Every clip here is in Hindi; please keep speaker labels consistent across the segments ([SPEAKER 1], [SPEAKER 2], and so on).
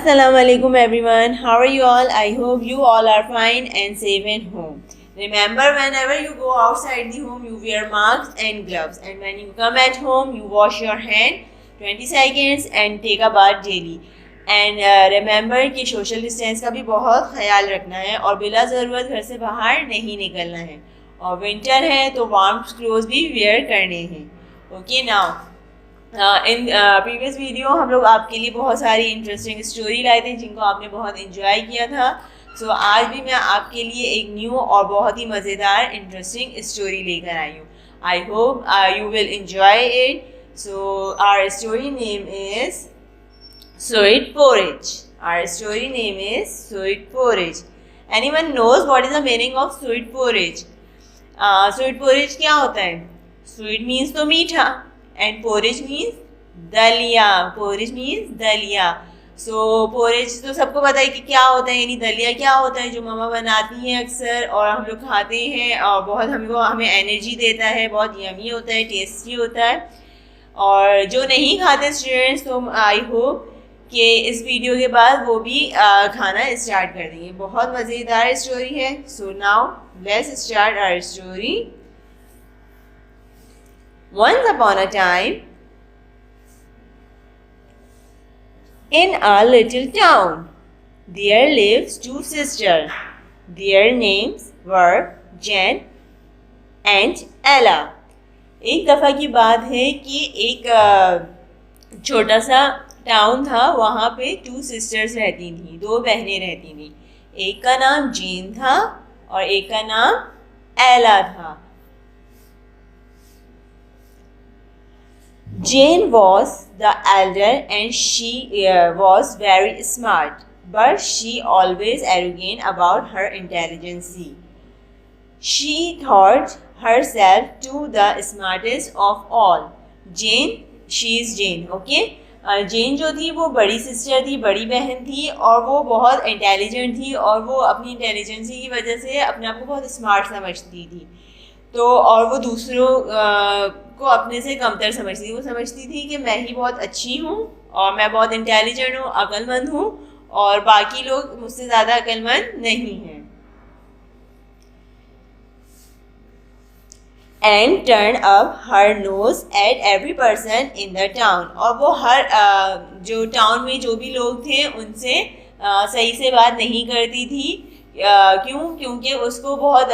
[SPEAKER 1] Assalamu alaikum everyone. How are you all? I hope you all are fine and safe at home. Remember, whenever you go outside the home, you wear masks and gloves. And when you come at home, you wash your hand 20 seconds and take a bath daily. And remember कि सोशल डिस्टेंस का भी बहुत ख्याल रखना है और बिला ज़रूरत घर से बाहर नहीं निकलना है. और विंटर है तो वार्म क्लोथ भी वेयर करने हैं. Okay now in previous video हम लोग आपके लिए बहुत सारी इंटरेस्टिंग स्टोरी लाए थे जिनको आपने बहुत इंजॉय किया था. सो आज भी मैं आपके लिए एक न्यू और बहुत ही मज़ेदार इंटरेस्टिंग स्टोरी लेकर आई हूँ. I hope you will enjoy it. So our story name is Sweet porridge. Our story name is sweet porridge. Anyone knows what is the meaning of sweet porridge? Sweet porridge क्या होता है? Sweet means तो मीठा and porridge means दलिया. Porridge means दलिया. So porridge तो सबको पता है कि क्या होता है, यानी दलिया क्या होता है जो मम्मा बनाती हैं अक्सर और हम लोग खाते हैं और बहुत हमें एनर्जी देता है, बहुत यमी होता है, टेस्टी होता है. और जो नहीं खाते स्टूडेंट्स तो आई होप कि इस वीडियो के बाद वो भी खाना स्टार्ट कर देंगे. बहुत मज़ेदार स्टोरी है. So now let's start our story. Once upon a time in a little town there lives two sister. Their names were Jane and Ella. एक दफ़ा की बात है कि एक छोटा सा टाउन था, वहाँ पे 2 सिस्टर्स रहती थी, 2 बहनें रहती थी. एक का नाम जेन था और एक का नाम एला था. Jane was the elder and she was very smart but she always arrogant about her intelligence. She thought herself to the smartest of all. Jane, she is Jane, okay? जेन जो थी वो बड़ी सिस्टर थी, बड़ी बहन थी और वो बहुत इंटेलिजेंट थी और वो अपनी इंटेलिजेंसी की वजह से अपने आप को बहुत स्मार्ट समझती थी. तो और वो दूसरों को अपने से कमतर समझती थी. वो समझती थी कि मैं ही बहुत अच्छी हूँ और मैं बहुत इंटेलिजेंट हूँ, अक्लमंद हूँ और बाकी लोग मुझसे ज़्यादा अक्लमंद नहीं हैं. And turn up her nose at every person in the town. और वो हर जो टाउन में जो भी लोग थे उनसे सही से बात नहीं करती थी. क्यों? क्योंकि उसको बहुत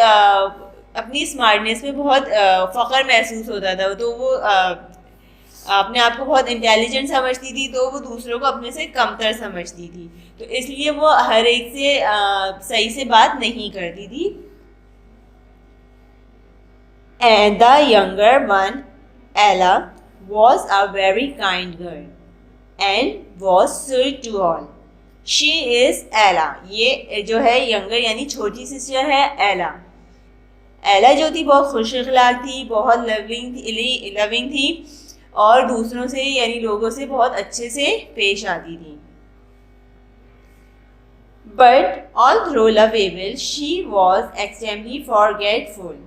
[SPEAKER 1] अपनी स्मार्टनेस पे बहुत फ़ख्र महसूस होता था. तो वो अपने आप को बहुत इंटेलिजेंट समझती थी, तो वो दूसरों को अपने से कमतर समझती थी. तो इसलिए वो हर एक से सही से बात नहीं करती थी. And the younger one, Ella, was a very kind girl and was sweet to all. She is Ella. ये जो है younger यानी छोटी सिस्टर है Ella. Ella जो थी बहुत खुश अखलाक थी, बहुत लविंग थी और दूसरों से यानी लोगों से बहुत अच्छे से पेश आती थी. But although lovable, she was extremely forgetful.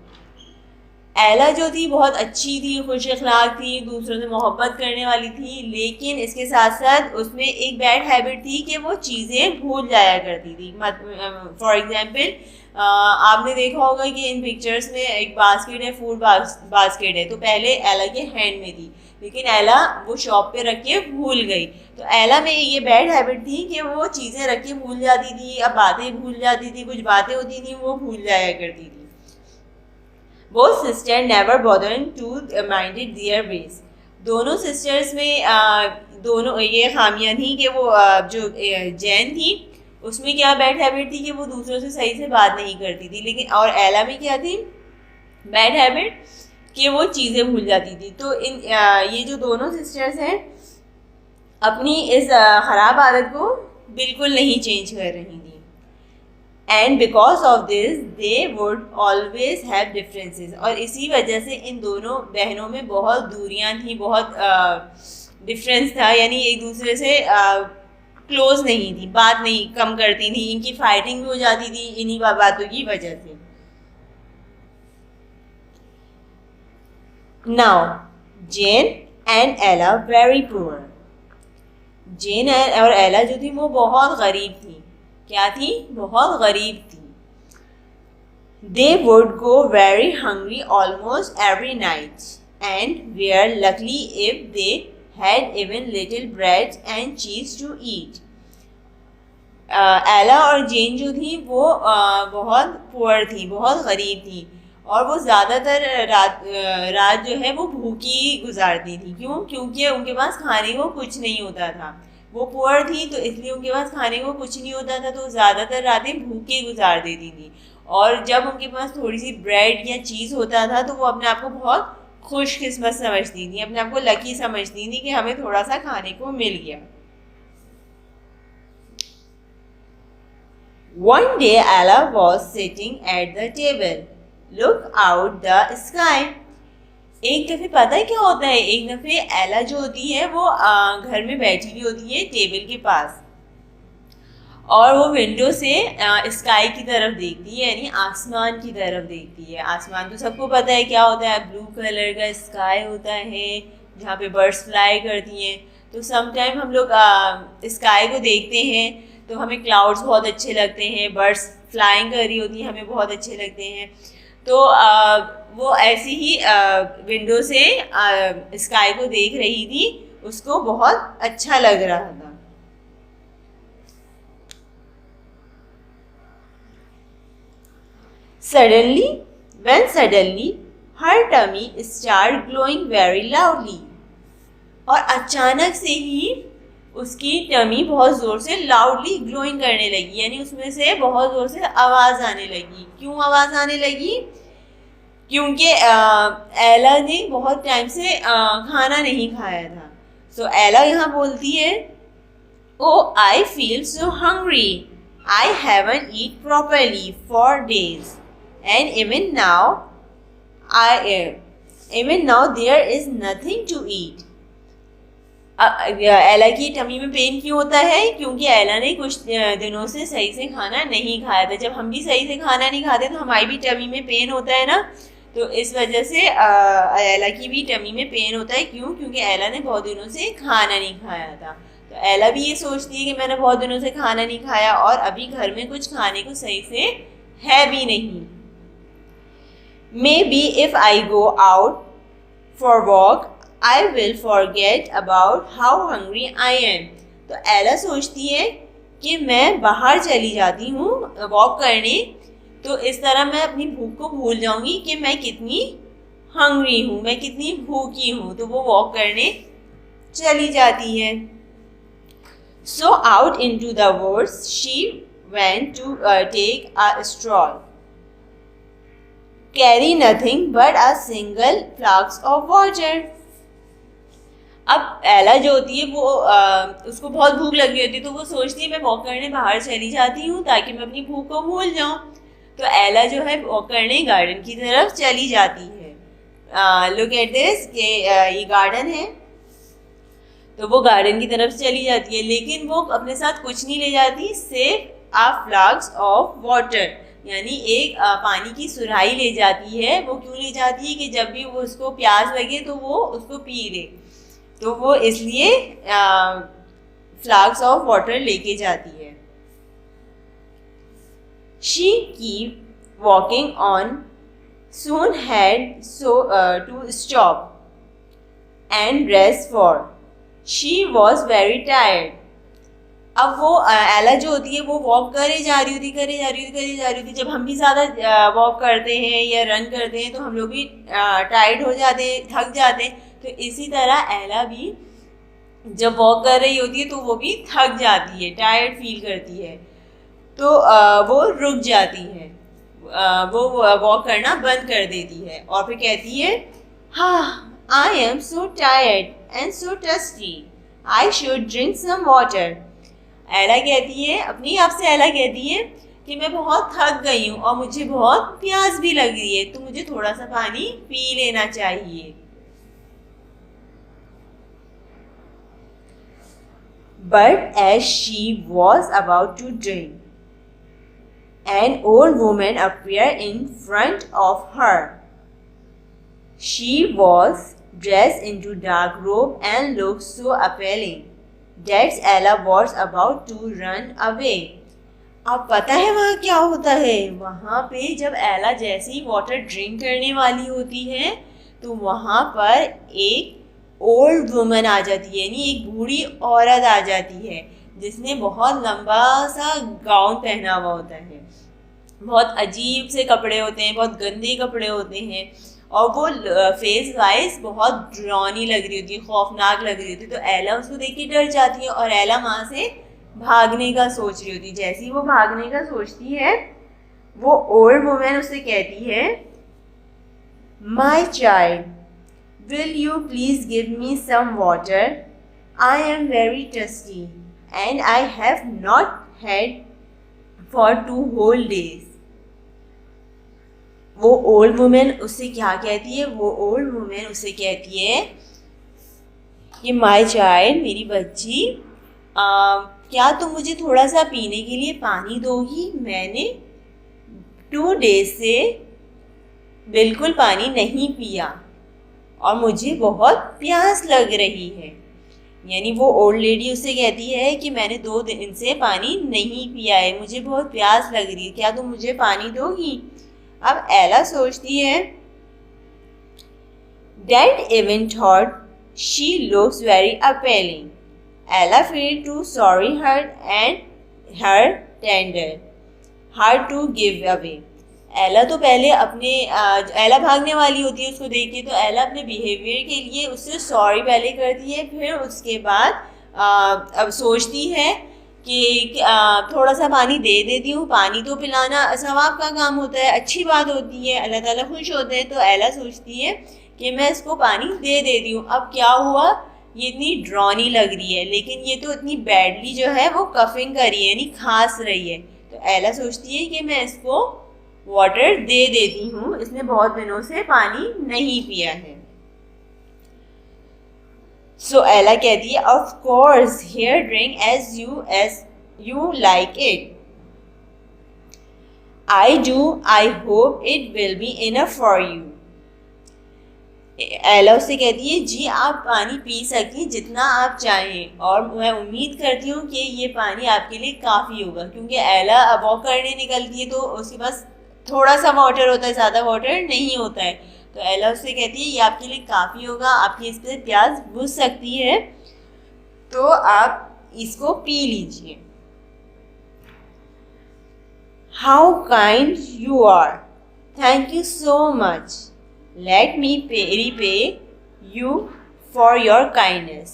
[SPEAKER 1] एला जो थी बहुत अच्छी थी, खुश अखलाक थी, दूसरों से मोहब्बत करने वाली थी, लेकिन इसके साथ साथ उसमें एक बैड हैबिट थी कि वो चीज़ें भूल जाया करती थी. फॉर एग्जांपल आपने देखा होगा कि इन पिक्चर्स में एक बास्केट है, फूड बास्केट है, तो पहले एला के हैंड में थी लेकिन एला वो शॉप पे रख के भूल गई. तो एला में ये बैड हैबिट थी कि वो चीज़ें रख के भूल जाती थी, अब बातें भूल जाती थी, कुछ बातें होती थी वो भूल जाया करती थी. Both sisters never bothered to mind their ways. दोनों सिस्टर्स में दोनों ये खामियां थी कि वो जो जैन थी उसमें क्या बैड हैबिट थी कि वो दूसरों से सही से बात नहीं करती थी. लेकिन और एला में क्या थी बैड हैबिट कि वो चीज़ें भूल जाती थी. तो इन ये जो दोनों सिस्टर्स हैं अपनी इस ख़राब आदत को बिल्कुल नहीं चेंज कर रही थी. And because of this they would always have differences. और इसी वजह से इन दोनों बहनों में बहुत दूरियां थी, बहुत डिफरेंस था, यानी एक दूसरे से क्लोज नहीं थी, बात नहीं कम करती थी, इनकी फाइटिंग भी हो जाती थी इन्हीं बातों की वजह से. Now Jane and Ella very poor. जेन और एला जो थी वो बहुत गरीब थी। क्या थी? बहुत गरीब थी। They would go very hungry almost every night and were lucky if they had even little bread and cheese to eat. एला और जेन जो थी वो बहुत पुअर थी, बहुत गरीब थी और वो ज़्यादातर रात जो है वो भूखी गुजारती थी। क्यों? क्योंकि उनके पास खाने को कुछ नहीं होता था। वो पुअर थी तो इसलिए उनके पास खाने को कुछ नहीं होता था, तो ज़्यादातर रातें भूखे गुजार देती थी। और जब उनके पास थोड़ी सी ब्रेड या चीज़ होता था तो वो अपने आप को बहुत खुशकिस्मत समझती थी, अपने आप को लकी समझती थी कि हमें थोड़ा सा खाने को मिल गया। One day Ella was sitting at the table. Look out the sky. एक दफ़े पता है क्या होता है? एक दफ़े एला जो होती है वो घर में बैठी हुई होती है टेबल के पास और वो विंडो से स्काई की तरफ देखती है, यानी आसमान की तरफ देखती है। आसमान तो सबको पता है क्या होता है, ब्लू कलर का स्काई होता है जहाँ पे बर्ड्स फ्लाई करती हैं। तो समटाइम हम लोग स्काई को देखते हैं तो हमें क्लाउड्स बहुत अच्छे लगते हैं, बर्ड्स फ्लाइंग कर रही होती हैं हमें बहुत अच्छे लगते हैं। तो वो ऐसी ही विंडो से स्काई को देख रही थी, उसको बहुत अच्छा लग रहा था। Suddenly, her tummy started glowing very loudly. और अचानक से ही उसकी टमी बहुत ज़ोर से लाउडली ग्लोइंग करने लगी, यानी उसमें से बहुत ज़ोर से आवाज़ आने लगी। क्यों आवाज़ आने लगी? क्योंकि एला ने बहुत टाइम से खाना नहीं खाया था। सो एला यहाँ बोलती है, Oh, I feel so hungry. I haven't eaten properly for days. And even now there is nothing to eat. एला की टमी में पेन क्यों होता है? क्योंकि एला ने कुछ दिनों से सही से खाना नहीं खाया था। जब हम भी सही से खाना नहीं खाते तो हमारी भी टमी में पेन होता है ना, तो इस वजह से एला की भी टमी में पेन होता है। क्यों? क्योंकि एला ने बहुत दिनों से खाना नहीं खाया था। तो एला भी ये सोचती है कि मैंने बहुत दिनों से खाना नहीं खाया और अभी घर में कुछ खाने को सही से है भी नहीं। Maybe if I go out for walk, I will forget about how hungry I am. तो एला सोचती है कि मैं बाहर चली जाती हूँ वॉक करने, तो इस तरह मैं अपनी भूख को भूल जाऊंगी कि मैं कितनी हंग्री हूँ, मैं कितनी भूखी हूँ। तो वो वॉक करने चली जाती है। So out into the woods she went to take a stroll. Carry nothing but a single flask of water. अब एला जो होती है वो उसको बहुत भूख लगी होती है, तो वो सोचती है मैं वॉक करने बाहर चली जाती हूँ ताकि मैं अपनी भूख को भूल जाऊँ। तो एला जो है वॉक करने गार्डन की तरफ चली जाती है। लुक एट दिस कि ये गार्डन है, तो वो गार्डन की तरफ चली जाती है, लेकिन वो अपने साथ कुछ नहीं ले जाती, सिर्फ अ फ्लास्क ऑफ वाटर, यानी एक पानी की सुराही ले जाती है। वो क्यों ले जाती है कि जब भी वो उसको प्यास लगे तो वो उसको पी ले, तो वो इसलिए फ्लास्क ऑफ वाटर लेके जाती है। She kept walking on, soon had to stop and rest for she was very tired. अब वो एला जो होती है वो वॉक करे जा रही होती। जब हम भी ज़्यादा वॉक करते हैं या रन करते हैं तो हम लोग भी टायर्ड हो जाते हैं, थक जाते हैं। तो इसी तरह एला भी जब वॉक कर रही होती है तो वो भी थक जाती है, टायर्ड फील करती है, तो वो रुक जाती है, वो वॉक करना बंद कर देती है और फिर कहती है, हाँ, I am so tired and so thirsty, I should drink some water. Ella कहती है, अपनी आप से एला कहती है कि मैं बहुत थक गई हूँ और मुझे बहुत प्यास भी लग रही है, तो मुझे थोड़ा सा पानी पी लेना चाहिए। But as she was about to drink, an old woman appeared in front of her. She was dressed into dark robe and looked so appealing. That's Ella was about to run away. अब पता है वहाँ क्या होता है? वहाँ पे जब एला जैसे ही वाटर ड्रिंक करने वाली होती है तो वहाँ पर एक ओल्ड वुमन आ जाती है, यानी एक बूढ़ी औरत आ जाती है जिसने बहुत लंबा सा गाउन पहना हुआ होता है, बहुत अजीब से कपड़े होते हैं, बहुत गंदे कपड़े होते हैं और वो फेस वाइज बहुत डरावनी लग रही होती है, खौफनाक लग रही होती है। तो एला उसको देख के डर जाती है और एला वहाँ से भागने का सोच रही होती है। जैसे ही वो भागने का सोचती है वो ओल्ड वुमन उससे कहती है, my child, will you please give me some water, I am very thirsty and I have not had for 2 whole days। वो ओल्ड वुमेन उससे क्या कहती है? वो ओल्ड वुमेन उससे कहती है कि माय चाइल्ड, मेरी बच्ची, क्या तुम मुझे थोड़ा सा पीने के लिए पानी दोगी? मैंने 2 days से बिल्कुल पानी नहीं पिया और मुझे बहुत प्यास लग रही है। यानी वो ओल्ड लेडी उससे कहती है कि मैंने 2 दिन से पानी नहीं पिया है, मुझे बहुत प्यास लग रही है, क्या तुम मुझे पानी दोगी? अब एला सोचती है, dad even thought she looks very appealing. Ella feel to sorry her and her tender her to give away. Ella तो पहले अपने एला भागने वाली होती है उसको देख के, तो एला अपने बिहेवियर के लिए उससे सॉरी पहले करती है, फिर उसके बाद अब सोचती है कि थोड़ा सा पानी दे देती हूँ। पानी तो पिलाना सवाब का काम होता है, अच्छी बात होती है, अल्लाह ताला खुश होते हैं। तो एला सोचती है कि मैं इसको पानी दे देती हूँ। अब क्या हुआ, ये इतनी ड्रॉनी लग रही है लेकिन ये तो इतनी बैडली जो है वो कफिंग कर रही है, यानी खांस रही है। तो एला सोचती है कि मैं इसको वाटर दे देती हूँ, इसने बहुत दिनों से पानी नहीं पिया है। सो एला कहती है, of course here drink as you like it. I do, I hope it will be enough for you. Ella उससे कहती है, जी आप पानी पी सकें जितना आप चाहें और मैं उम्मीद करती हूँ कि ये पानी आपके लिए काफ़ी होगा। क्योंकि एला वॉक करने निकलती है तो उसके पास थोड़ा सा वाटर होता है, ज़्यादा वाटर नहीं होता है। तो एला उससे कहती है ये आपके लिए काफ़ी होगा, आपकी इस पर प्यास बुझ सकती है तो आप इसको पी लीजिए। How kind you are, thank you so much, let me repay you for your kindness।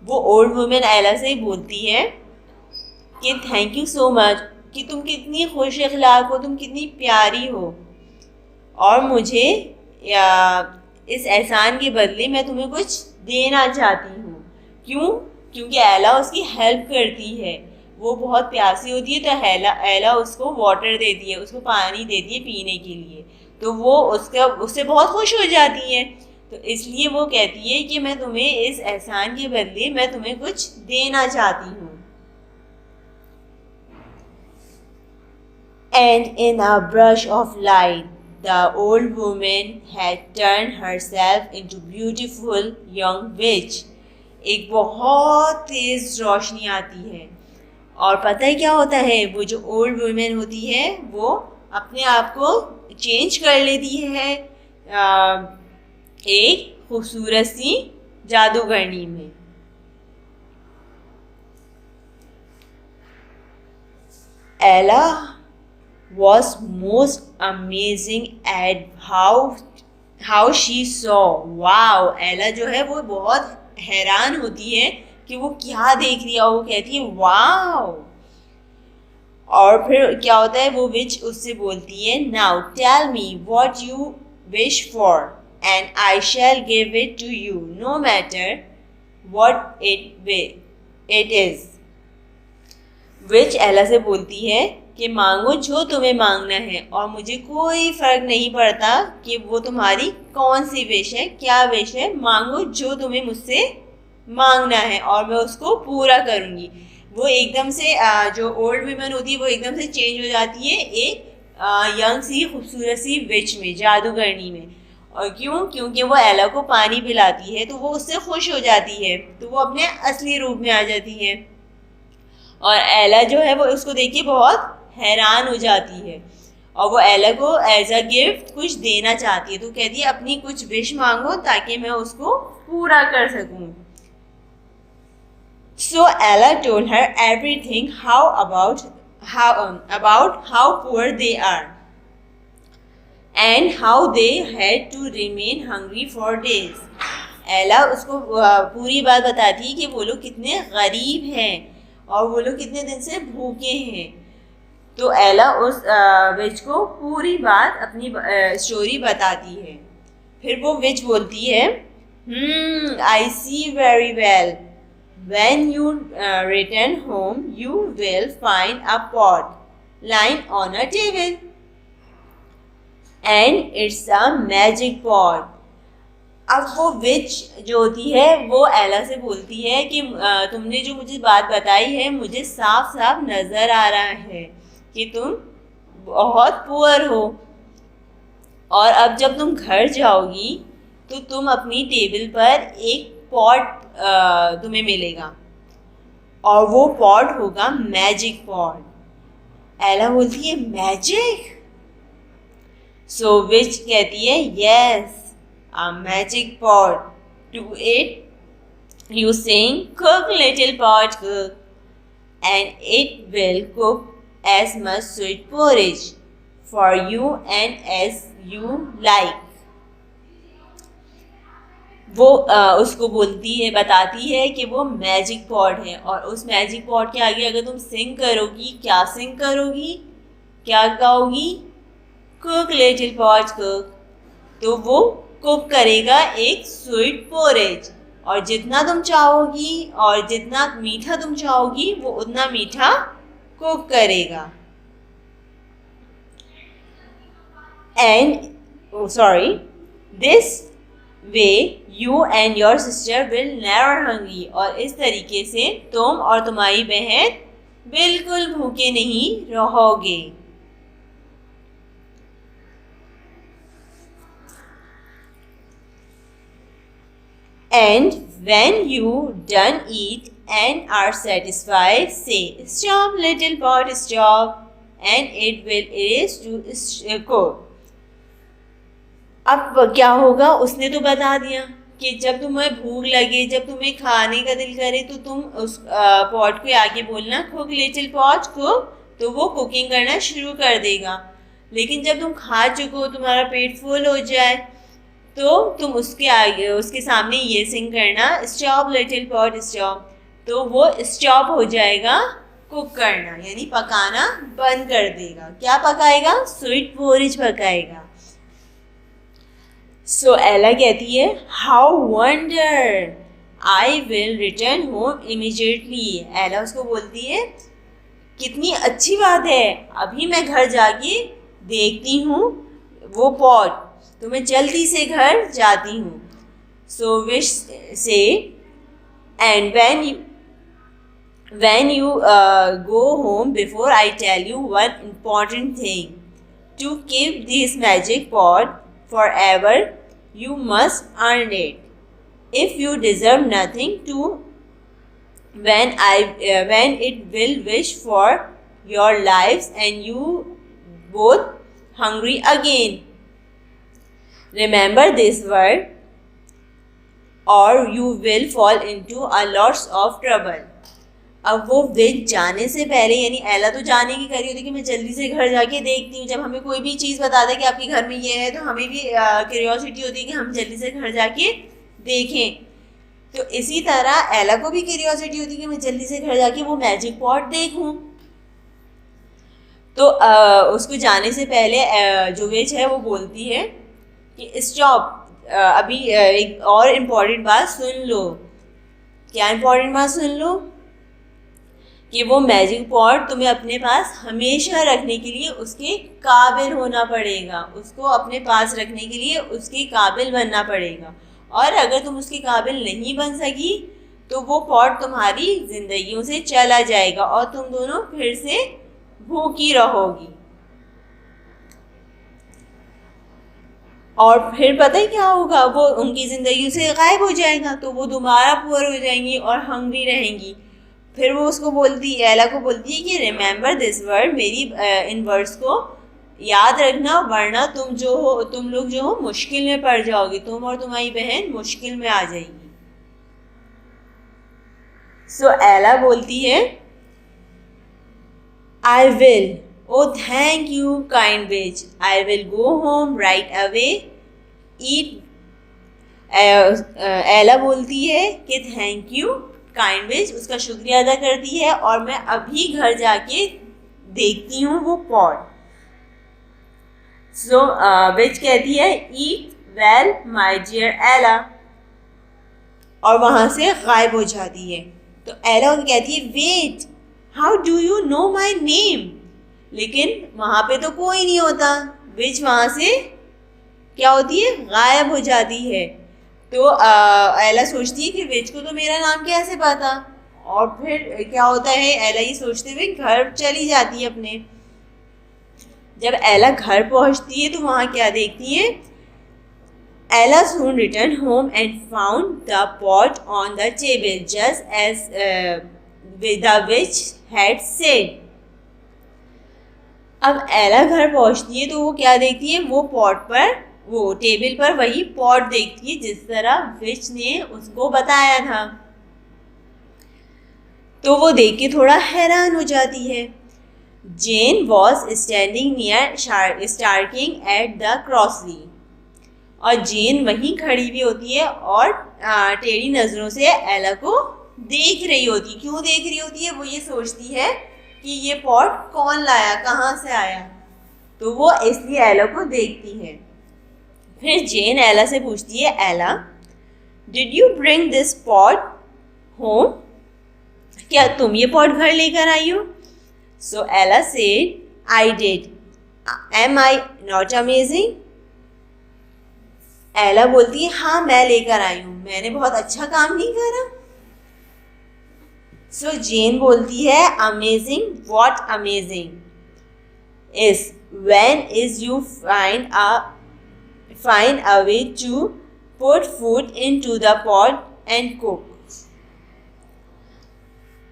[SPEAKER 1] वो ओल्ड वुमेन एला से बोलती है कि थैंक यू सो मच, कि तुम कितनी खुश अखलाक हो, तुम कितनी प्यारी हो और मुझे इस एहसान के बदले मैं तुम्हें कुछ देना चाहती हूँ। क्यों? क्योंकि एला उसकी हेल्प करती है, वो बहुत प्यासी होती है तो एला उसको वाटर देती है, उसको पानी देती है पीने के लिए, तो वो उससे बहुत खुश हो जाती है। तो इसलिए वो कहती है कि मैं तुम्हें इस एहसान के बदले मैं तुम्हें कुछ देना चाहती हूँ। And in a brush of light, the old woman had turned herself into beautiful young witch। एक बहुत तेज रोशनी आती है और पता है क्या होता है, वो जो ओल्ड वुमेन होती है वो अपने आप को चेंज कर लेती है एक खूबसूरत सी जादूगरनी में। एला was most amazing at how she saw। wow, एला जो है वो बहुत हैरान होती है कि वो क्या देख रही है और वो कहती है वाओ। और फिर क्या होता है, वो विच उससे बोलती है, now tell me what you wish for and I shall give it to you no matter what it is. Witch Ella से बोलती है कि मांगो जो तुम्हें मांगना है और मुझे कोई फ़र्क नहीं पड़ता कि वो तुम्हारी कौन सी विश है, क्या विश है, मांगो जो तुम्हें मुझसे मांगना है और मैं उसको पूरा करूँगी। वो एकदम से जो ओल्ड वुमेन होती है वो एकदम से चेंज हो जाती है एक यंग सी खूबसूरत सी विच में, जादूगरनी में, और क्यों? क्योंकि वो एला को पानी पिलाती है तो वो उससे खुश हो जाती है, तो वो अपने असली रूप में आ जाती है। और एला जो है वो उसको देख के बहुत हैरान हो जाती है और वो एला को एज अ गिफ्ट कुछ देना चाहती है, तो कहती है अपनी कुछ विश मांगो ताकि मैं उसको पूरा कर सकूं। So Ella told her everything about how poor they are and how they had to remain hungry for days. Ella उसको पूरी बात बताती है कि वो लोग कितने गरीब हैं और वो लोग कितने दिन से भूखे हैं। तो एला उस विच को पूरी बात अपनी स्टोरी बताती है। फिर वो विच बोलती है, I see very well, when you return home you will find a pot lying on a table and it's a magic pot. अब वो विच जो होती है वो एला से बोलती है कि तुमने जो मुझे बात बताई है मुझे साफ साफ नज़र आ रहा है कि तुम बहुत पुअर हो, और अब जब तुम घर जाओगी तो तुम अपनी टेबल पर एक पॉट तुम्हें मिलेगा और वो पॉट होगा मैजिक पॉट। एला बोलती है मैजिक? सो विच कहती है yes, a magic pot. To it you sing, cook little pot cook, and it will cook as much sweet porridge for you and as you like. वो उसको बोलती है, बताती है कि वो मैजिक पॉट है, और उस मैजिक पॉट के आगे अगर तुम सिंग करोगी, क्या सिंग करोगी, क्या गाओगी? कुक लिटिल पॉट कुक, तो वो कुक करेगा एक स्वीट पोरेज, और जितना तुम चाहोगी और जितना मीठा तुम चाहोगी वो उतना मीठा कुक करेगा। This way you and your sister will never hungry, और इस तरीके से तुम और तुम्हारी बहन बिल्कुल भूखे नहीं रहोगे। And when you done eat and are satisfied, say, stop little pot stop, and it will erase to cook. अब क्या होगा? उसने तो बता दिया कि जब तुम्हें भूख लगे, जब तुम्हें खाने का दिल करे तो तुम उस पॉट को आगे बोलना कुक लिटिल पॉट कुक, तो वो कुकिंग करना शुरू कर देगा। लेकिन जब तुम खा चुको, तुम्हारा पेट फुल हो जाए, तो तुम उसके आगे उसके सामने ये सिंग करना, स्टॉप लिटिल पॉट स्टॉप, तो वो स्टॉप हो जाएगा कुक करना, यानी पकाना बंद कर देगा। क्या पकाएगा? Sweet porridge पकाएगा। सो एला कहती है how wonder, I will return home immediately. एला उसको बोलती है कितनी अच्छी बात है, अभी मैं घर जाके देखती हूँ वो पॉट, तो मैं जल्दी से घर जाती हूँ। सो विश से, and when you go home, before I tell you one important thing, to keep this magic pot forever you must earn it. If you deserve nothing to when it will wish for your lives and you both hungry again. Remember this word or you will fall into a lots of trouble. अब वो विच जाने से पहले, यानी एला तो जाने की करी होती कि मैं जल्दी से घर जाके देखती हूँ। जब हमें कोई भी चीज़ बताता है कि आपके घर में ये है तो हमें भी क्यूरियोसिटी होती है कि हम जल्दी से घर जाके देखें। तो इसी तरह एला को भी क्यूरियोसिटी होती है कि मैं जल्दी से घर जाके वो मैजिक पॉट देखूँ। तो उसको जाने से पहले जो विच है वो बोलती है कि स्टॉप, अभी एक और इम्पॉर्टेंट बात सुन लो। क्या इम्पॉर्टेंट बात सुन लो? कि वो मैजिक पॉट तुम्हें अपने पास हमेशा रखने के लिए उसके काबिल होना पड़ेगा, उसको अपने पास रखने के लिए उसके काबिल बनना पड़ेगा, और अगर तुम उसके काबिल नहीं बन सकी तो वो पॉट तुम्हारी जिंदगियों से चला जाएगा और तुम दोनों फिर से भूखी रहोगी। और फिर पता है क्या होगा, वो उनकी ज़िंदगी से गायब हो जाएगा, तो वो दोबारा पुअर हो जाएंगी और हंग्री रहेंगी। फिर वो उसको बोलती है, एला को बोलती है कि रिमेंबर दिस वर्ड, मेरी इन वर्ड्स को याद रखना, वरना तुम लोग जो हो मुश्किल में पड़ जाओगे, तुम और तुम्हारी बहन मुश्किल में आ जाएगी। सो एला बोलती है I will, oh thank you kind witch, I will go home right away, eat। एला बोलती है कि थैंक यू काइंड विच, उसका शुक्रिया अदा करती है और मैं अभी घर जाके देखती हूँ वो पॉट। सो विच कहती है ईट वेल माय डियर एला, और वहाँ से गायब हो जाती है। तो एला कहती है wait, how do you know my name, लेकिन वहाँ पे तो कोई नहीं होता। विच वहाँ से क्या होती है, गायब हो जाती है। तो एला सोचती है कि विच को तो मेरा नाम कैसे पता, और फिर क्या होता है, एला ये सोचते हुए घर चली जाती है अपने। जब एला घर पहुँचती है तो वहाँ क्या देखती है, एला soon returned home and found the pot on the table just as the witch had said। अब एला घर पहुंचती है तो वो क्या देखती है, वो पॉट पर, वो टेबल पर वही पॉट देखती है जिस तरह विच ने उसको बताया था। तो वो देख के थोड़ा हैरान हो जाती है। Jane was standing near staring at the grocery, और जेन वहीं खड़ी भी होती है और टेढ़ी नज़रों से एला को देख रही होती है। क्यों देख रही होती है, वो ये सोचती है कि ये पॉट कौन लाया, कहाँ से आया, तो वो इसलिए एला को देखती है। फिर जेन एला से पूछती है, एला did you bring this pot home, क्या तुम ये पॉट घर लेकर आई हो? So Ella said I did, am I not amazing. Ella बोलती है हाँ मैं लेकर आई हूँ, मैंने बहुत अच्छा काम नहीं करा। सो जेन बोलती है amazing, what amazing is when is you find a way to put food into the pot and cook।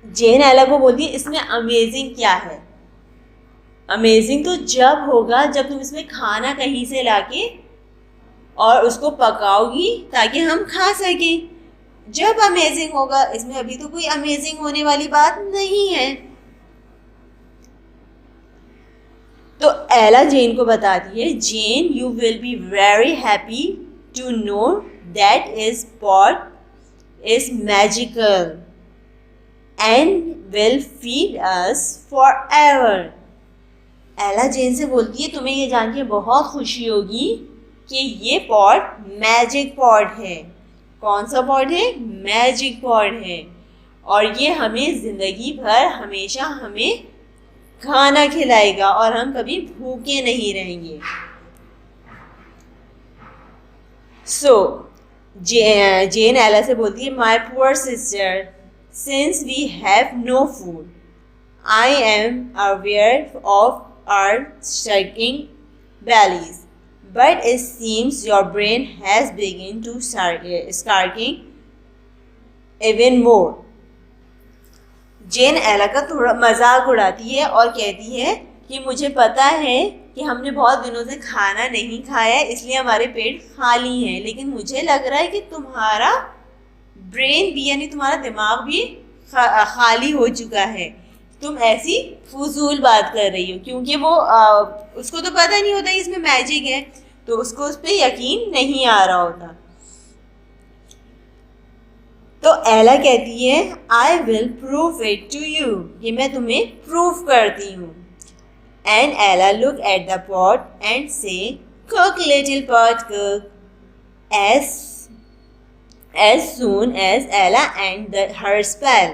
[SPEAKER 1] जेन एला को बोलती है इसमें अमेजिंग क्या है, अमेजिंग तो जब होगा जब तुम इसमें खाना कहीं से लाके और उसको पकाओगी ताकि हम खा सकें, जब अमेजिंग होगा। इसमें अभी तो कोई अमेजिंग होने वाली बात नहीं है। तो एला जेन को बताती है, Jane you will be very happy to know that is pot is magical and will feed us for ever. Ella Jane से बोलती है तुम्हें ये जान के बहुत खुशी होगी कि ये पॉट मैजिक पॉट है। कौन सा पॉट है? मैजिक पॉट है, और ये हमें ज़िंदगी भर हमेशा हमें खाना खिलाएगा और हम कभी भूखे नहीं रहेंगे। सो जेन एला से बोलती है, my poor sister, since we have no food I am aware of our striking bellies, but it seems your brain has begun to sparking even more। जेन एला का थोड़ा मजाक उड़ाती है और कहती है कि मुझे पता है कि हमने बहुत दिनों से खाना नहीं खाया है, इसलिए हमारे पेट खाली हैं, लेकिन मुझे लग रहा है कि तुम्हारा ब्रेन भी यानी तुम्हारा दिमाग भी खाली हो चुका है, तुम ऐसी फजूल बात कर रही हो। क्योंकि वो उसको तो पता नहीं होता इसमें मैजिक है, तो उसको उस पर यकीन नहीं आ रहा होता। तो एला कहती है, I will prove it to you, ये मैं तुम्हें प्रूव करती हूँ। And Ella look at the pot and say, cook little pot cook. As soon as Ella ended her spell,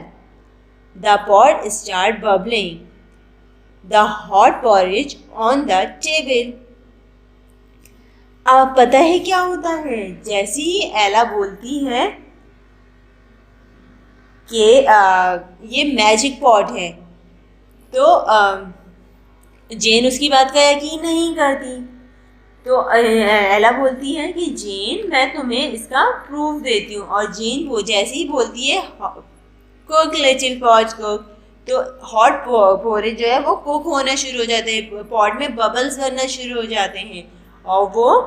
[SPEAKER 1] the pot started bubbling the hot porridge on the table। अब पता है क्या होता है, जैसे ही एला बोलती है कि ये मैजिक पॉट है, तो जेन उसकी बात का यकीन नहीं करती। तो एला बोलती है कि जेन मैं तुम्हें इसका प्रूफ देती हूँ, और जेन वो जैसे ही बोलती है कुक लिटिल पॉट कुक, तो हॉट पोरेज जो है वो कुक होना शुरू हो जाते हैं, पॉट में बबल्स बनना शुरू हो जाते हैं और वो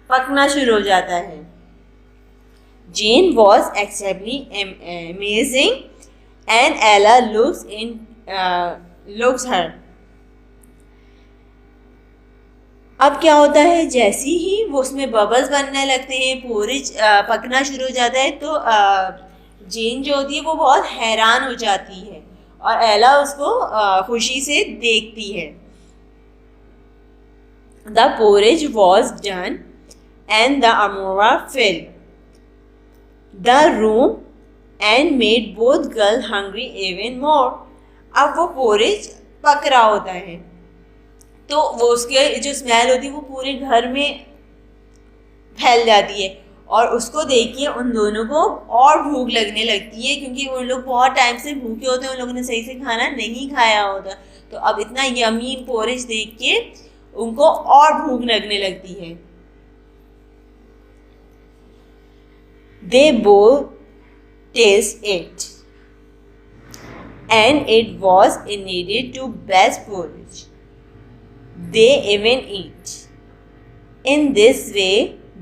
[SPEAKER 1] पकना शुरू हो जाता है। जेन वॉज एक्सेप्टली अमेजिंग एंड एला लुक्स हर। अब क्या होता है, जैसे ही वो उसमें बबल्स बनने लगते हैं, पोरिज पकना शुरू हो जाता है, तो जेन जो होती है वो बहुत हैरान हो जाती है और एला उसको खुशी से देखती है। The porridge was done and the अमोरा fill the room and made both girl hungry even more. अब वो पोरेज पक रहा होता है, तो वो उसके जो स्मेल होती है वो पूरे घर में फैल जाती है, और उसको देख के उन दोनों को और भूख लगने लगती है, क्योंकि उन लोग बहुत टाइम से भूखे होते हैं, उन लोगों ने सही से खाना नहीं खाया होता। तो अब इतना यमी पोरिज देख के उनको और भूख लगने लगती है। They both taste it and it was needed to best porridge they even eat. In this way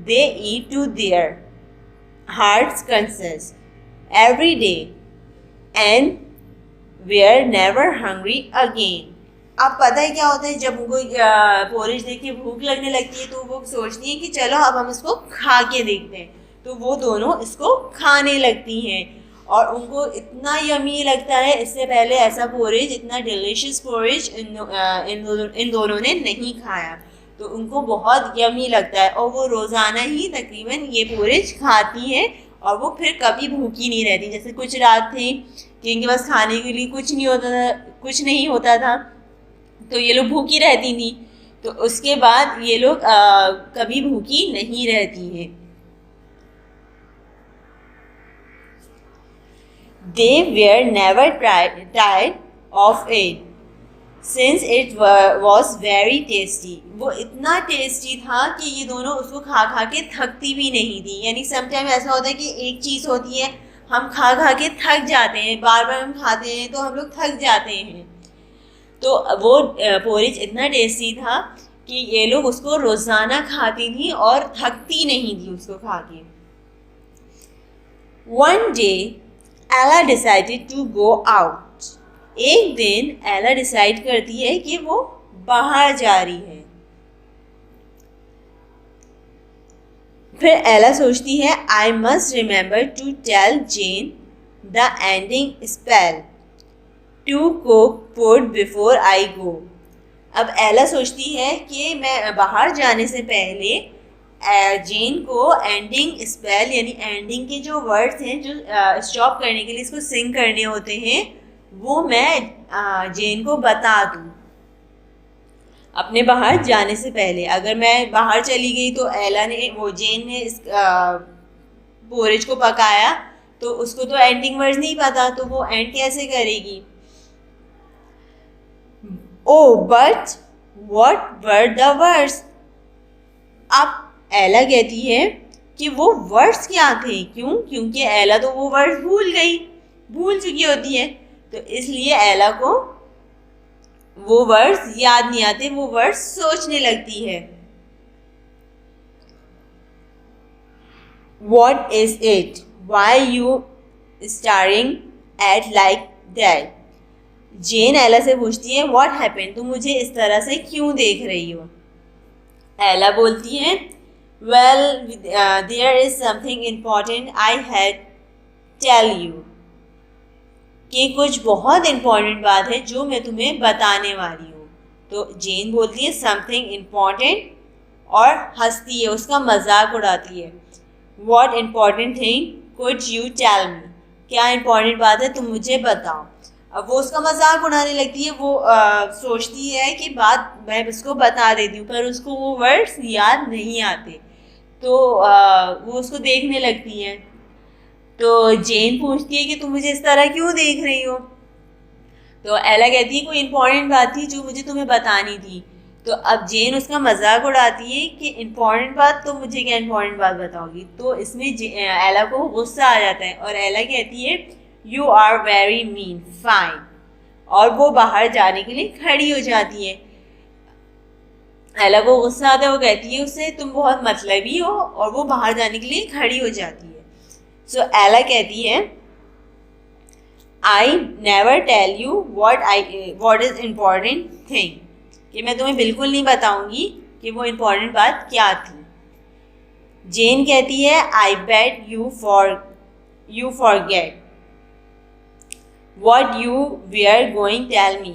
[SPEAKER 1] they eat to their heart's content every day and were never hungry again. अब पता है क्या होता है, जब उनको पोरिज देख के भूख लगने लगती है तो वो सोचती है कि चलो अब हम इसको खा के देखते हैं, तो वो दोनों इसको खाने लगती हैं और उनको इतना यमी लगता है। इससे पहले ऐसा पोरिज, इतना डिलीशियस पोरिज इन दोनों ने नहीं खाया, तो उनको बहुत यमी लगता है और वो रोज़ाना ही तकरीबन ये पोरिज खाती है और वो फिर कभी भूखी नहीं रहती। जैसे कुछ रात थी कि इनके पास खाने के लिए कुछ नहीं होता था, तो ये लोग भूखी रहती थी, तो उसके बाद ये लोग कभी भूखी नहीं रहती हैं। They were never tired of it since it was very tasty. वो इतना टेस्टी था कि ये दोनों उसको खा खा के थकती भी नहीं थी। यानी समटाइम ऐसा होता है कि एक चीज़ होती है, हम खा खा के थक जाते हैं, बार बार हम खाते हैं तो हम लोग थक जाते हैं। तो वो पोरिज इतना टेस्टी था कि ये लोग उसको रोज़ाना खाती थी और थकती नहीं थी उसको खा के। One day Ella decided to go out. एक दिन एला डिसाइड करती है कि वो बाहर जा रही है। फिर एला सोचती है I must remember to tell Jane the ending spell to cook food before I go. अब एला सोचती है कि मैं बाहर जाने से पहले जेन को एंडिंग स्पेल यानी एंडिंग के जो वर्ड्स हैं जो स्टॉप करने के लिए इसको सिंग करने होते हैं वो मैं जेन को बता दूँ अपने बाहर जाने से पहले। अगर मैं बाहर चली गई तो एला ने जेन ने इस पोरिज को पकाया तो उसको तो एंडिंग वर्ड्स नहीं पता, तो वो एंड कैसे करेगी। Oh but what were the words. अब एला कहती है कि वो वर्ड्स क्या थे, क्यों, क्योंकि एला तो वो वर्ड्स भूल चुकी होती है, तो इसलिए एला को वो वर्ड्स याद नहीं आते, वो वर्ड्स सोचने लगती है। What is it? Why you staring at like that? जेन एला से पूछती है What happened? तुम मुझे इस तरह से क्यों देख रही हो। एला बोलती है Well, there is something important I had tell you. कि कुछ बहुत इम्पोर्टेंट बात है जो मैं तुम्हें बताने वाली हूँ। तो जेन बोलती है समथिंग इम्पॉर्टेंट और हंसती है, उसका मजाक उड़ाती है। What important thing could you tell me? क्या इम्पोर्टेंट बात है तुम मुझे बताओ। अब वो उसका मजाक उड़ाने लगती है, वो सोचती है कि बात मैं उसको बता देती हूँ, पर उसको वो वर्ड्स याद नहीं आते, तो वो उसको देखने लगती है। तो जेन पूछती है कि तुम मुझे इस तरह क्यों देख रही हो। तो एला कहती है कोई इम्पोर्टेंट बात थी जो मुझे तुम्हें बतानी थी। तो अब जेन उसका मजाक उड़ाती है कि इम्पॉर्टेंट बात, तो मुझे क्या इम्पॉर्टेंट बात बताओगी। तो इसमें एला को गुस्सा आ जाता है और एला कहती है you are very mean fine, और वो बाहर जाने के लिए खड़ी हो जाती है। एला को गुस्सा आता है, वो कहती है उससे तुम बहुत मतलबी हो, और वो बाहर जाने के लिए खड़ी हो जाती है। सो एला कहती है I never tell you what is important thing, कि मैं तुम्हें बिल्कुल नहीं बताऊंगी कि वो इम्पॉर्टेंट बात क्या थी। जेन कहती है I bet you forget what you were going tell me,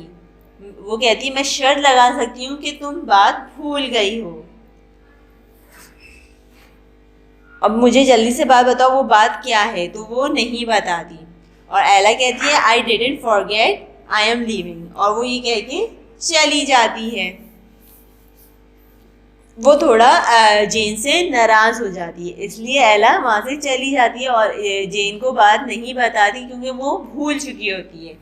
[SPEAKER 1] वो कहती है मैं शर्त लगा सकती हूँ कि तुम बात भूल गई हो, अब मुझे जल्दी से बात बताओ वो बात क्या है। तो वो नहीं बताती, और एला कहती है I didn't forget I am leaving, और वो ये कह के चली जाती है। वो थोड़ा जेन से नाराज हो जाती है, इसलिए एला वहाँ से चली जाती है और जेन को बात नहीं बताती क्योंकि वो भूल चुकी होती है।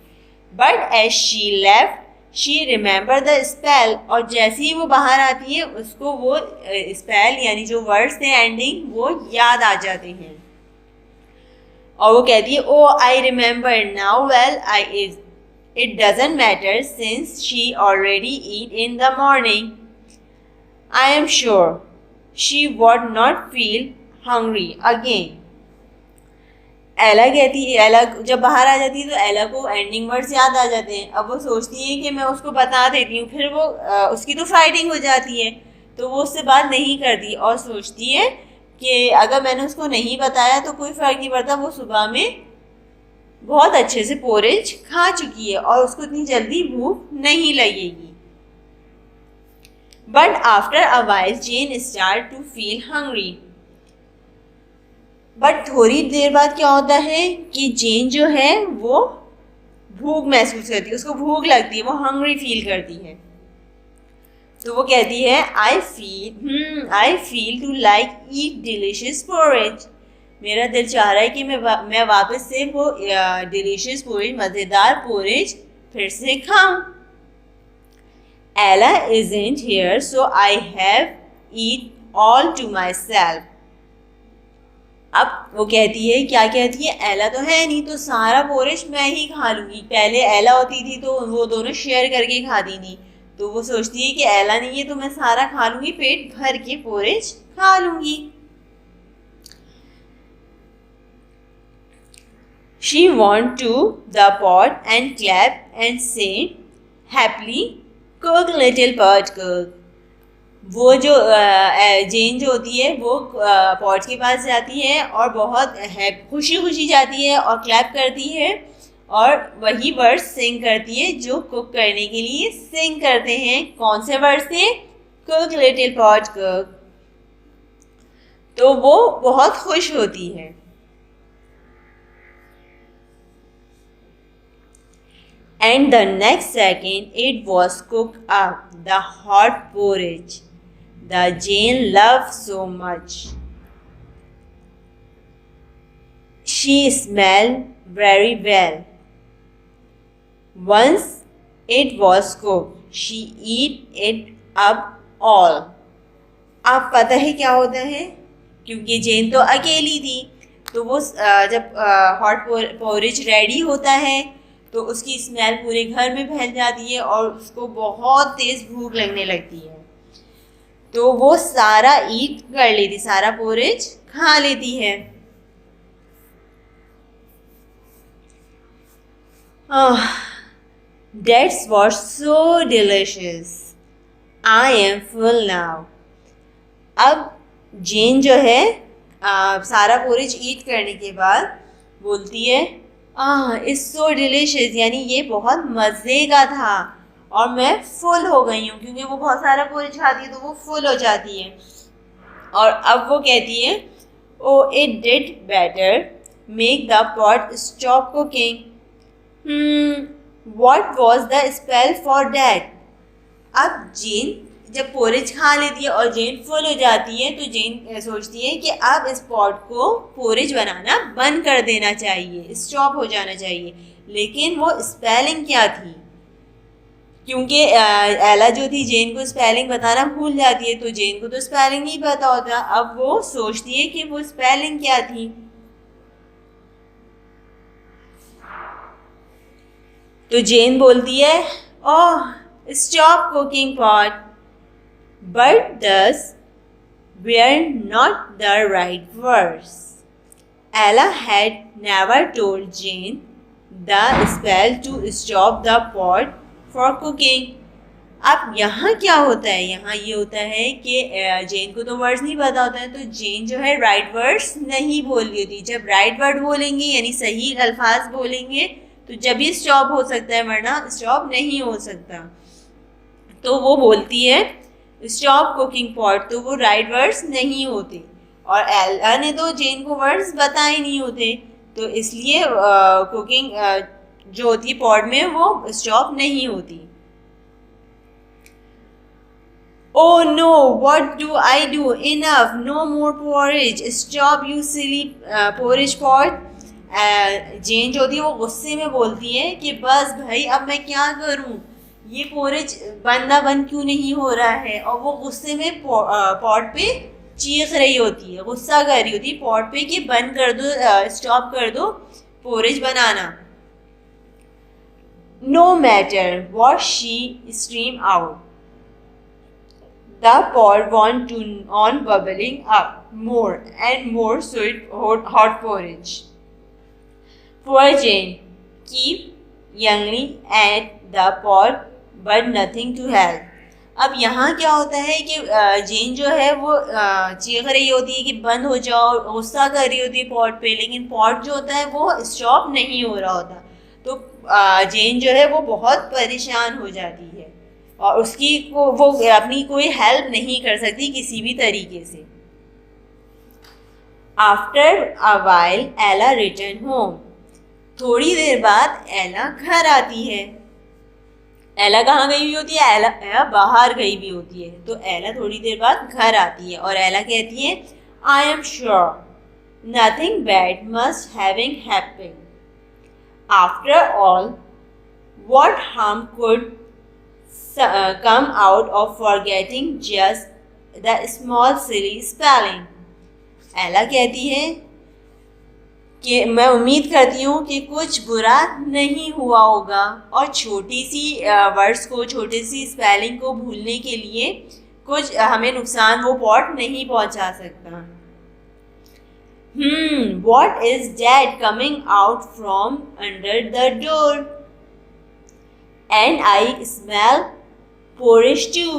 [SPEAKER 1] But as she left she remember the spell, और जैसे ही वो बाहर आती है उसको वो स्पेल यानी जो वर्ड्स थे एंडिंग वो याद आ जाते हैं, और वो कहती है oh I remember now well I it doesn't matter since she already eat in the morning I am sure she would not feel hungry again. Ella कहती है, एला जब बाहर आ जाती है तो एला को एंडिंग वर्ड्स याद आ जाते हैं। अब वो सोचती है कि मैं उसको बता देती हूँ, फिर वो उसकी तो फाइटिंग हो जाती है, तो वो उससे बात नहीं करती और सोचती है कि अगर मैंने उसको नहीं बताया तो कोई फ़र्क नहीं पड़ता, वो सुबह में बहुत अच्छे से पोरेज खा चुकी है और उसको इतनी जल्दी भूख नहीं लगेगी। But after a while Jane start to feel hungry, but थोड़ी देर बाद क्या होता है कि जेन जो है वो भूख महसूस करती है, उसको भूख लगती है, वो हंग्री फील करती है। तो वो कहती है I feel to like eat delicious porridge, मेरा दिल चाह रहा है कि मैं वापस से वो डिलीशियस पोरेज, मज़ेदार पोरेज फिर से खाऊं। Ella isn't here so I have eat all to myself. अब वो कहती है, क्या कहती है, एला तो है नहीं तो सारा पोरेज मैं ही खा लूँगी। पहले एला होती थी तो वो दोनों शेयर करके खाती थी, तो वो सोचती है कि एला नहीं है तो मैं सारा खा लूँगी, पेट भर के पोरेज खा लूँगी। She went to the pot and clap and say happily cook little pot cook। वो जो जेन जो होती है वो पॉट के पास जाती है और बहुत खुशी खुशी जाती है और क्लैप करती है और वही वर्ड्स सिंग करती है जो कुक करने के लिए सिंग करते हैं। कौन से वर्ड्स थे? Cook little pot cook. तो वो बहुत खुश होती है। And the next second it was cooked up, the hot porridge that Jane loved so much. She smelled very well. Once it was cooked, she ate it up all. आप पता है क्या होता है? क्योंकि जेन तो अकेली थी, तो वो जब हॉट पोरिज रेडी होता है तो उसकी स्मेल पूरे घर में फैल जाती है और उसको बहुत तेज़ भूख लगने लगती है। तो वो सारा ईट कर लेती, सारा पोरिज खा लेती है। That's was so delicious. I am full now. अब जेन जो है सारा पोरिज ईट करने के बाद बोलती है इट्स सो डिलीशियस, यानी ये बहुत मज़े का था और मैं फुल हो गई हूँ, क्योंकि वो बहुत सारा पोरिज खाती है तो वो फुल हो जाती है। और अब वो कहती है oh it did better make the pot stop cooking. What was the spell for that. अब जेन जब पोरिज खा लेती है और जेन फुल हो जाती है तो जेन सोचती है कि अब इस पॉट को पोरिज बनाना बंद कर देना चाहिए, स्टॉप हो जाना चाहिए। लेकिन वो स्पेलिंग क्या थी? क्योंकि एला जो थी जेन को स्पेलिंग बताना भूल जाती है, तो जेन को तो स्पेलिंग नहीं पता होता। अब वो सोचती है कि वो स्पेलिंग क्या थी। तो जेन बोलती है, ओह स्टॉप कुकिंग पॉट, बट दस were not the right words. Ella had never told Jane the spell to stop the pot for cooking. अब यहाँ क्या होता है, यहाँ ये होता है कि जेन को तो वर्ड्स नहीं पता होता है, तो जेन जो है राइट वर्ड्स नहीं बोल रही होती। जब राइट वर्ड बोलेंगे यानी सही अल्फाज बोलेंगे तो जब ही स्टॉप हो सकता है, वरना स्टॉप नहीं हो सकता। तो वो बोलती है स्टॉप कुकिंग पॉट, तो वो राइट वर्ड्स नहीं होते, और एला ने तो जेन को वर्ड्स बताए नहीं होते, तो इसलिए कुकिंग जो होती है पॉट में वो स्टॉप नहीं होती। Oh no, what do I do? Enough, no more porridge. Stop you silly porridge pot. जेन जो होती है वो गुस्से में बोलती है कि बस भाई अब मैं क्या करूं, ये पोरेज बंदा बंद क्यों नहीं हो रहा है। और वो गुस्से में पॉट पे चीख रही होती है, गुस्सा कर रही होती है पॉट पे कि बंद कर दो, स्टॉप कर दो porridge banana. No matter what she screamed out, the pot went on bubbling up more and more sweet hot porridge. Poor Jane kept yelling at the pot, but nothing to help. अब यहाँ क्या होता है कि जेन जो है वो चीख रही होती है कि बंद हो जाओ, गुस्सा कर रही होती है पॉट पे, लेकिन पॉट जो होता है वो स्टॉप नहीं हो रहा होता। तो जेन जो है वो बहुत परेशान हो जाती है और उसकी वो अपनी कोई हेल्प नहीं कर सकती किसी भी तरीके से। आफ्टर अ वाइल एला रिटर्न होम, थोड़ी देर बाद एला घर आती है। एला कहाँ गई हुई होती है, एला बाहर गई हुई होती है। तो एला थोड़ी देर बाद घर आती है और एला कहती है, I am sure nothing bad must having happened. After all what harm could come out of forgetting just the small silly spelling. एला कहती है कि मैं उम्मीद करती हूँ कि कुछ बुरा नहीं हुआ होगा, और छोटी सी वर्ड्स को, छोटी सी स्पेलिंग को भूलने के लिए कुछ हमें नुकसान वो पॉट नहीं पहुँचा सकता। What is that coming out from under the door? And I smell porridge too.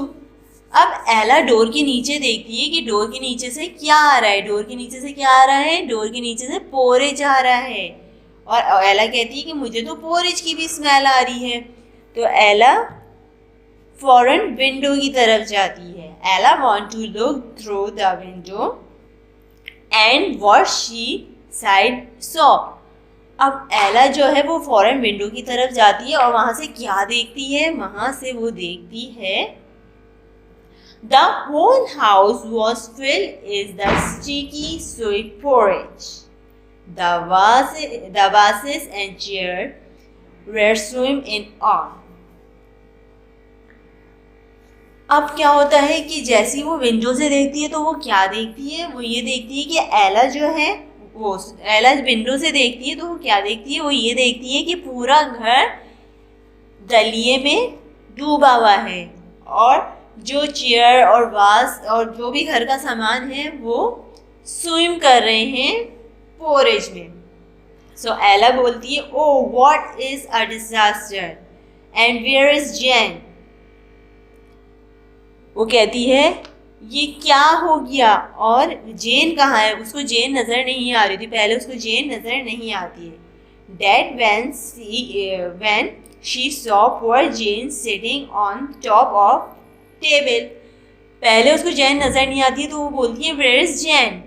[SPEAKER 1] अब एला डोर के नीचे देखती है कि डोर के नीचे से क्या आ रहा है। डोर के नीचे से क्या आ रहा है, डोर के नीचे से पोरेज आ रहा है। और एला कहती है कि मुझे तो पोरेज की भी स्मेल आ रही है। तो एला फौरन विंडो की तरफ जाती है। Ella want to look through the window and what she side saw. अब एला जो है वो फौरन विंडो की तरफ जाती है और वहां से क्या देखती है, वहां से वो देखती है The whole house was filled with the sticky sweet porridge. The vases and chairs were swimming in oil. अब क्या होता है कि जैसे वो विंडो से देखती है तो वो क्या देखती है, वो ये देखती है कि एला जो है वो, एला विंडो से देखती है तो वो क्या देखती है, वो ये देखती है कि पूरा घर दलिए में डूबा हुआ है और जो चेयर और वास और जो भी घर का सामान है वो स्विम कर रहे हैं पोरेज में। सो एला बोलती है, oh what is a disaster and where is Jane. वो कहती है ये क्या हो गया और जेन कहाँ है। उसको जेन नज़र नहीं आ रही थी, पहले उसको जेन नज़र नहीं आती है। That when she saw poor Jane sitting on top of table, पहले उसको जेन नज़र नहीं आती है तो वो बोलती है वेयर इज जेन,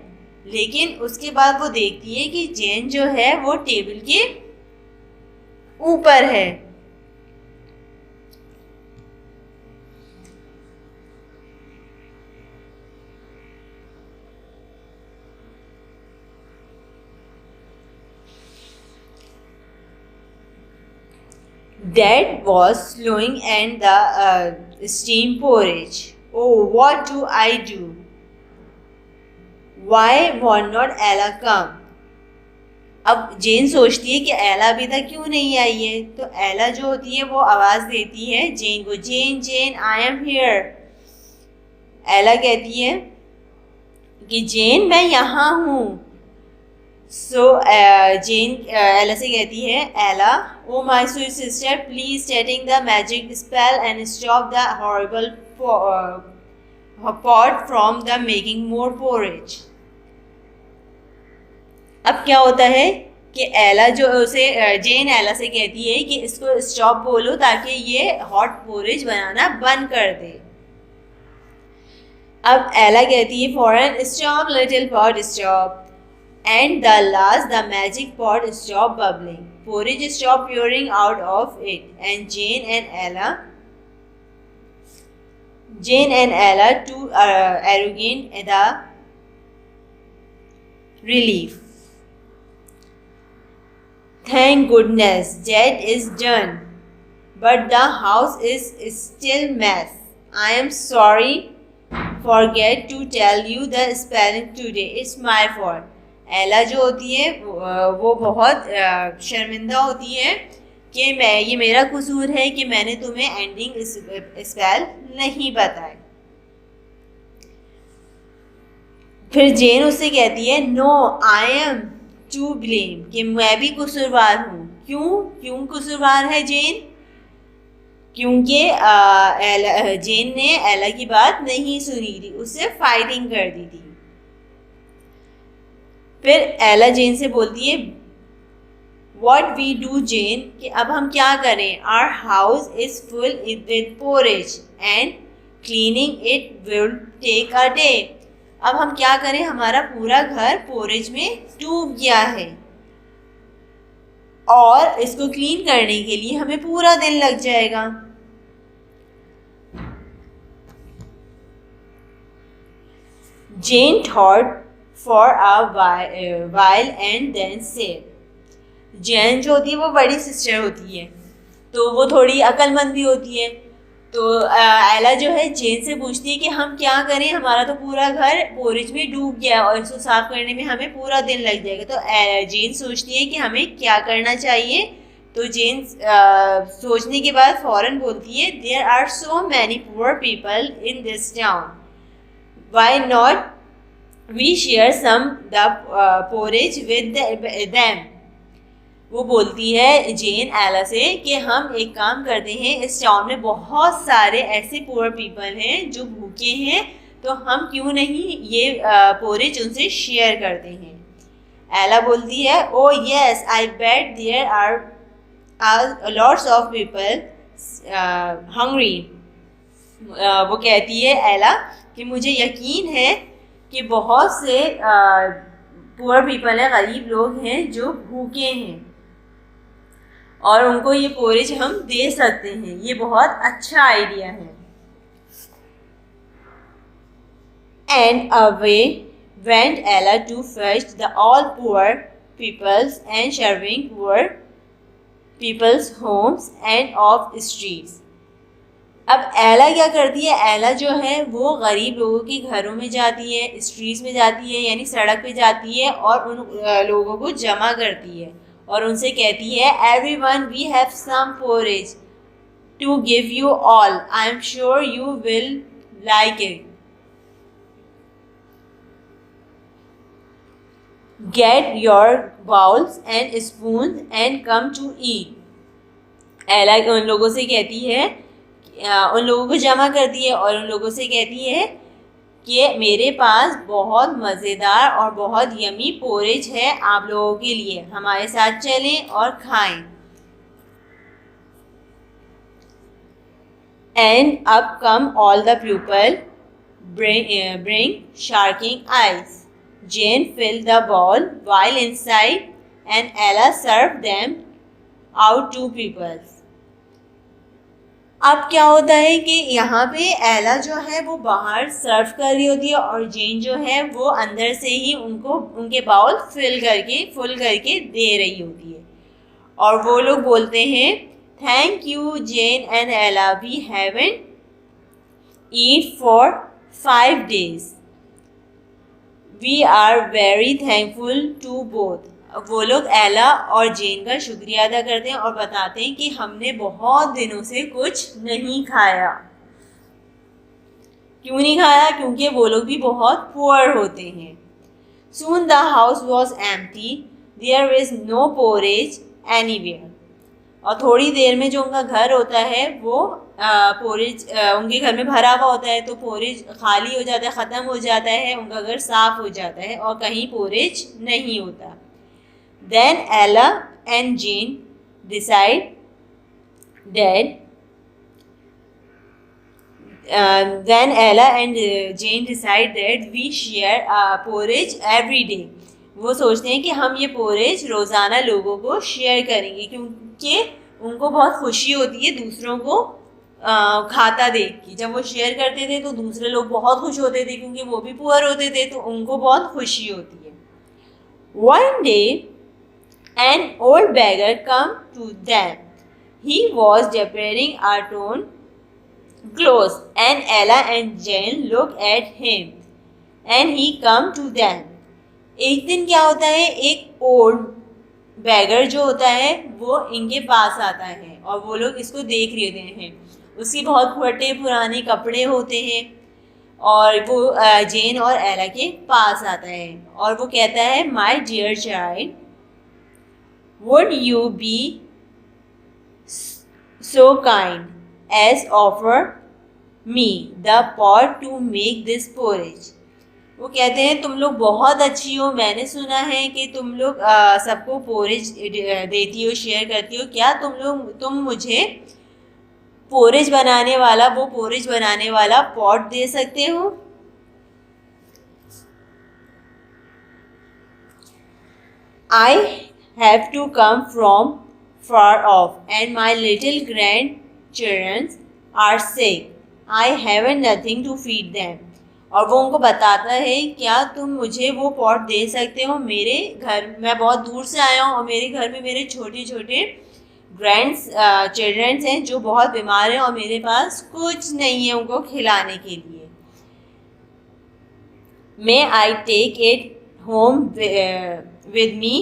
[SPEAKER 1] लेकिन उसके बाद वो देखती है कि जेन जो है वो टेबल के ऊपर है। Dad was slowing and the steam porridge. Oh, what do I do? Why would not Ella come? अब जेन सोचती है कि एला अभी तक क्यों नहीं आई है, तो एला जो होती है वो आवाज़ देती है जेन को, जेन जेन आई एम हियर। एला कहती है कि जेन मैं यहाँ हूँ। सो जेन एला से कहती है, एला oh my sweet sister please starting the magic spell and stop the horrible pot from the making more porridge. अब क्या होता है कि एला जो उसे जेन एला से कहती है कि इसको स्टॉप बोलो ताकि ये हॉट पोरेज बनाना बंद कर दे। अब एला कहती है फॉरन stop little pot stop and the last the magic pot stop bubbling, porridge stop pouring out of it and Jane and Ella too arrogant at the relief. Thank goodness that is done, but the house is still mess. I am sorry. Forget to tell you the spelling today. It's my fault. एला जो होती है वो बहुत शर्मिंदा होती है कि ये मेरा कसूर है कि मैंने तुम्हें एंडिंग स्पेल नहीं बताए। फिर जेन उससे कहती है no I am to blame, कि मैं भी कसूरवार हूँ। क्यों कसूरवार है जेन? क्योंकि जेन ने एला की बात नहीं सुनी थी, उससे फाइटिंग कर दी थी। फिर एला जेन से बोलती है What we do Jane, कि अब हम क्या करें? Our house is full with porridge and cleaning it will take a day. अब हम क्या करें? हमारा पूरा घर पोरेज में डूब गया है और इसको क्लीन करने के लिए हमें पूरा दिन लग जाएगा। Jane thought for a while and then said, Jain जो होती है वो बड़ी सिस्टर होती है तो वो थोड़ी अक्लमंद भी होती है, तो एला जो है जेन से पूछती है कि हम क्या करें, हमारा तो पूरा घर पोरेज में डूब गया है और इसको साफ करने में हमें पूरा दिन लग जाएगा। तो जेन सोचती है कि हमें क्या करना चाहिए। तो जेन सोचने के बाद फौरन बोलती है there are so many poor people in this town, why not we share some the porridge with them. वो बोलती है जेन एला से कि हम एक काम करते हैं, इस टाउन में बहुत सारे ऐसे पुअर पीपल हैं जो भूखे हैं, तो हम क्यों नहीं ये पोरेज उनसे शेयर करते हैं। एला बोलती है oh yes I bet there are lots of people hungry. वो कहती है एला कि मुझे यकीन है कि बहुत से पुअर पीपल हैं, गरीब लोग हैं जो भूखे हैं और उनको ये पोरेज हम दे सकते हैं। ये बहुत अच्छा आइडिया है। And away went Ella to fetch the all poor peoples and serving poor people's homes and off streets. अब एला क्या करती है? एला जो है वो गरीब लोगों के घरों में जाती है, स्ट्रीट्स में जाती है, यानी सड़क पे जाती है और उन लोगों को जमा करती है और उनसे कहती है everyone we have some porridge to give you all, I am sure you will like it, get your bowls and spoon and come to eat. Ella उन लोगों से कहती है, उन लोगों को जमा करती है और उन लोगों से कहती है कि मेरे पास बहुत मज़ेदार और बहुत यमी पोरेज है आप लोगों के लिए, हमारे साथ चलें और खाएं। एंड अब come all the people bring sharking eyes. Jane filled the bowl while inside and Ella served them out to people. अब क्या होता है कि यहाँ पे एला जो है वो बाहर सर्व कर रही होती है और जेन जो है वो अंदर से ही उनको उनके बाउल फुल करके दे रही होती है और वो लोग बोलते हैं Thank you, Jane and Ella. We haven't eaten for 5 days. We are very thankful to both. वो लोग एला और जेन का शुक्रिया अदा करते हैं और बताते हैं कि हमने बहुत दिनों से कुछ नहीं खाया। क्यों नहीं खाया? क्योंकि वो लोग भी बहुत पुअर होते हैं। Soon the house was empty. There was no porridge anywhere. और थोड़ी देर में जो उनका घर होता है वो पोरेज उनके घर में भरा हुआ होता है, तो पोरेज खाली हो जाता है, ख़त्म हो जाता है, उनका घर साफ़ हो जाता है और कहीं पोरेज नहीं होता। Then Ella and Jane decide that then Ella and Jane decide that we share porridge every day. वो सोचते हैं कि हम ये पोरेज रोज़ाना लोगों को शेयर करेंगे, क्योंकि उनको बहुत खुशी होती है दूसरों को खाता देख के। जब वो शेयर करते थे तो दूसरे लोग बहुत खुश होते थे, क्योंकि वो भी पुअर होते थे, तो उनको बहुत खुशी होती है। One day an old beggar come to them. He was repairing a torn clothes, and Ella and Jane look at him, and he come to them. एक दिन क्या होता है, एक ओल्ड बैगर जो होता है वो इनके पास आता है और वो लोग इसको देख रहे होते हैं। उसकी बहुत फटे पुराने कपड़े होते हैं और वो जेन और एला के पास आता है और वो कहता है, my dear child, would you be so kind as offer me the pot to make this porridge. वो कहते हैं, तुम लोग बहुत अच्छी हो, मैंने सुना है कि तुम लोग सबको पोरेज देती हो, शेयर करती हो। क्या तुम मुझे पोरेज बनाने वाला पॉट दे सकते हो? I have to come from far off and my little grandchildren are sick. I haven't nothing to feed them. और वो उनको बताता है, क्या तुम मुझे वो पॉट दे सकते हो? मेरे घर, मैं बहुत दूर से आया हूँ और मेरे घर में मेरे छोटे छोटे चिल्ड्रंस हैं जो बहुत बीमार हैं और मेरे पास कुछ नहीं है उनको खिलाने के लिए। May I take it home with me?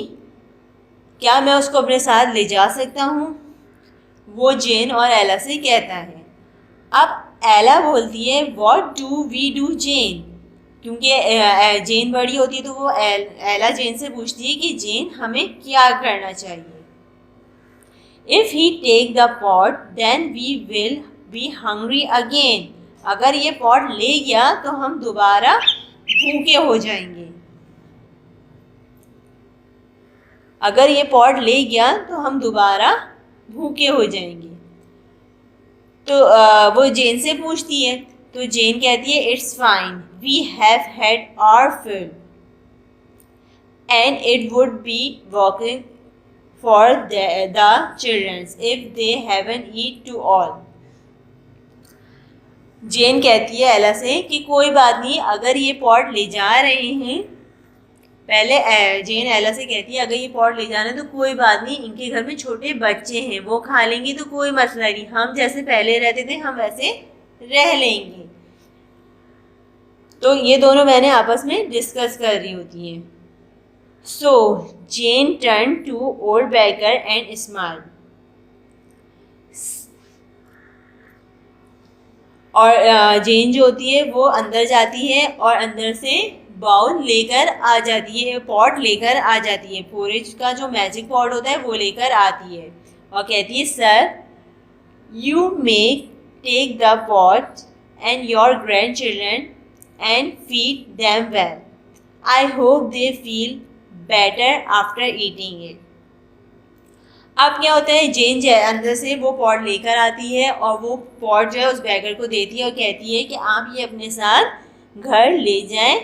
[SPEAKER 1] क्या मैं उसको अपने साथ ले जा सकता हूँ? वो जेन और एला से कहता है। अब एला बोलती है, व्हाट डू वी डू जेन? क्योंकि जेन बड़ी होती है तो वो एला जेन से पूछती है कि जेन, हमें क्या करना चाहिए? If he take the pot then we will be hungry again. अगर ये पॉट ले गया तो हम दोबारा भूखे हो जाएंगे। अगर ये पॉट ले गया तो हम दोबारा भूखे हो जाएंगे। तो वो जेन से पूछती है, तो जेन कहती है, it's fine, we have had our fill and it would be working for the childrens if they haven't eat to all. Jane कहती है एला से कि कोई बात नहीं, अगर ये पॉट ले जा रहे हैं, पहले जेन एला से कहती है, अगर ये पॉट ले जाना है तो कोई बात नहीं, इनके घर में छोटे बच्चे हैं, वो खा लेंगे तो कोई मसला नहीं, हम जैसे पहले रहते थे हम वैसे रह लेंगे। तो ये दोनों बहनें आपस में डिस्कस कर रही होती हैं। So Jane turn to old baker and smile. और जेन जो होती है वो अंदर जाती है और अंदर से बाउल लेकर आ जाती है, पॉट लेकर आ जाती है, पोरेज का जो मैजिक पॉट होता है वो लेकर आती है और कहती है, sir, you may take the pot and your grandchildren and feed them well. I hope they feel better after eating it. अब क्या होता है, जेन अंदर से वो पॉट लेकर आती है और वो पॉट जो है उस बैगर को देती है और कहती है कि आप ये अपने साथ घर ले जाएं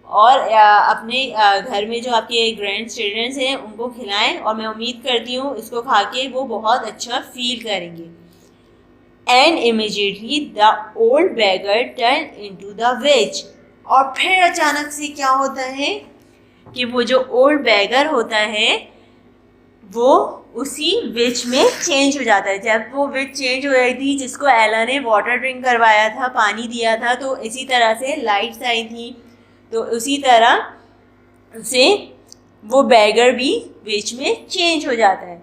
[SPEAKER 1] और अपने घर में जो आपके ग्रैंड चिल्ड्रंस हैं उनको खिलाएं और मैं उम्मीद करती हूँ इसको खा के वो बहुत अच्छा फील करेंगे। And immediately the old beggar turn into the witch. और फिर अचानक से क्या होता है कि वो जो ओल्ड बैगर होता है वो उसी विच में चेंज हो जाता है। जब वो विच चेंज हो गई थी, जिसको एला ने वाटर ड्रिंक करवाया था, पानी दिया था, तो इसी तरह से लाइट्स आई थी, तो उसी तरह से वो बैगर भी विच में चेंज हो जाता है।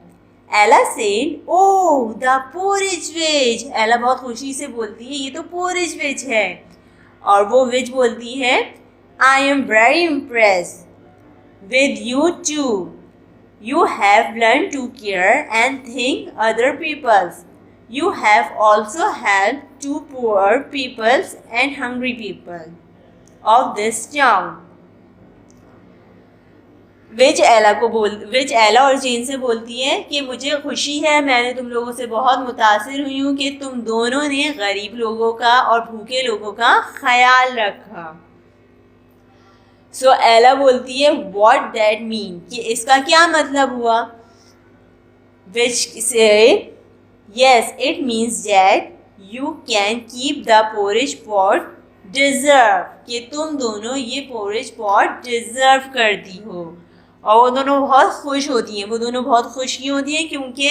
[SPEAKER 1] एला सेड, ओह द पोरिज विच। एला बहुत खुशी से बोलती है, ये तो पोरिज विच है। और वो विच बोलती है, I am very impressed with you too. You have learned to care and think other people's. You have also helped two poor peoples and hungry people of this town. विच एला और जेन से बोलती है कि मुझे खुशी है, मैंने तुम लोगों से बहुत मुतासिर हुई हूँ कि तुम दोनों ने गरीब लोगों का और भूखे लोगों का ख्याल रखा। सो एला बोलती है, वॉट डैट मीन, कि इसका क्या मतलब हुआ। विच से, yes it means that you can keep the porridge pot deserve, कि तुम दोनों ये पोरिज पॉट डिजर्व करती हो। और वो दोनों बहुत खुश होती हैं, वो दोनों बहुत खुश क्यों होती हैं, क्योंकि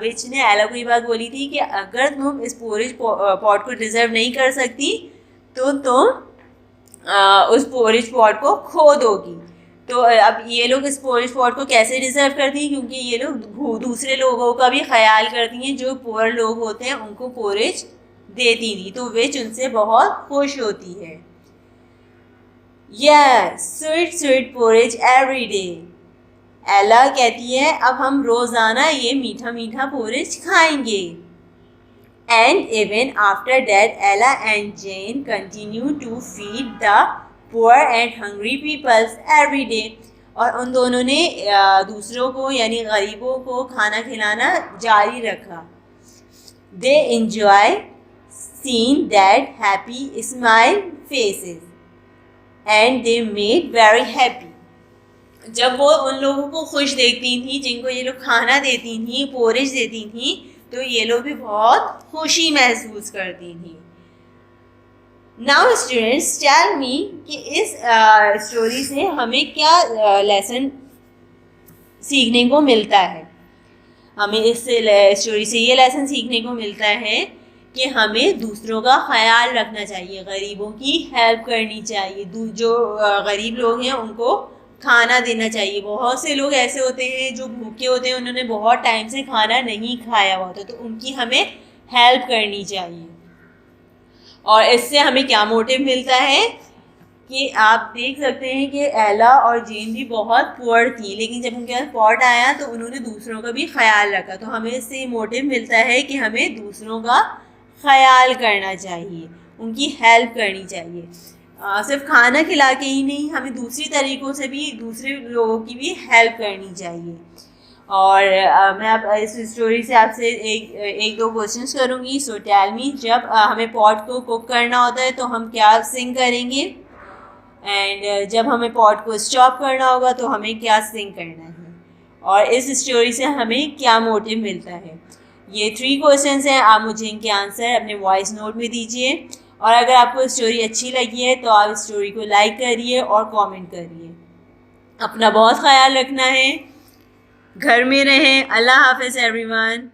[SPEAKER 1] विच ने एला को ये बात बोली थी कि अगर तुम इस पोरिज पॉट को डिजर्व नहीं कर सकती तो तुम उस पोरिज पॉट को खो दोगी। तो अब ये लोग इस पोरिज पॉट को कैसे डिजर्व करती हैं, क्योंकि ये लोग दूसरे लोगों का भी ख्याल करती हैं, जो पुअर लोग होते हैं उनको पोरिज देती थी, तो विच उनसे बहुत खुश होती है। Yes sweet sweet porridge every day. एला कहती है, अब हम रोज़ाना ये मीठा मीठा पोरिज खाएंगे। And even after that, Ella and Jane continue to feed the poor and hungry people every day. और उन दोनों ने दूसरों को यानी गरीबों को खाना खिलाना जारी रखा। They enjoy seeing that happy smile faces and they made very happy. जब वो उन लोगों को खुश देखती थी, जिनको ये लोग खाना देती थी, पोरिज देती थी, तो ये लोग भी बहुत खुशी महसूस करती थी। नाउ स्टूडेंट्स टेल मी कि इस स्टोरी से हमें क्या लेसन सीखने को मिलता है। हमें इस स्टोरी से ये लेसन सीखने को मिलता है कि हमें दूसरों का ख्याल रखना चाहिए, गरीबों की हेल्प करनी चाहिए, जो गरीब लोग हैं उनको खाना देना चाहिए। बहुत से लोग ऐसे होते हैं जो भूखे होते हैं, उन्होंने बहुत टाइम से खाना नहीं खाया हुआ होता, तो उनकी हमें हेल्प करनी चाहिए। और इससे हमें क्या मोटिव मिलता है कि आप देख सकते हैं कि एला और जेन भी बहुत पुअर थी, लेकिन जब उनके पास पॉट आया तो उन्होंने दूसरों का भी ख्याल रखा। तो हमें इससे मोटिव मिलता है कि हमें दूसरों का ख्याल करना चाहिए, उनकी हेल्प करनी चाहिए। सिर्फ खाना खिला के ही नहीं, हमें दूसरी तरीक़ों से भी दूसरे लोगों की भी हेल्प करनी चाहिए। और मैं अब इस स्टोरी से आपसे एक दो क्वेश्चंस करूँगी। सो टेल मी, जब हमें पॉट को कुक करना होता है तो हम क्या सिंग करेंगे, एंड जब हमें पॉट को स्टॉप करना होगा तो हमें क्या सिंग करना है, और इस स्टोरी से हमें क्या मोटिव मिलता है। ये 3 क्वेश्चंस हैं, आप मुझे इनके आंसर अपने वॉइस नोट में दीजिए। और अगर आपको स्टोरी अच्छी लगी है तो आप स्टोरी को लाइक करिए और कमेंट करिए। अपना बहुत ख्याल रखना है, घर में रहें। अल्लाह हाफ़िज़ एवरीवन।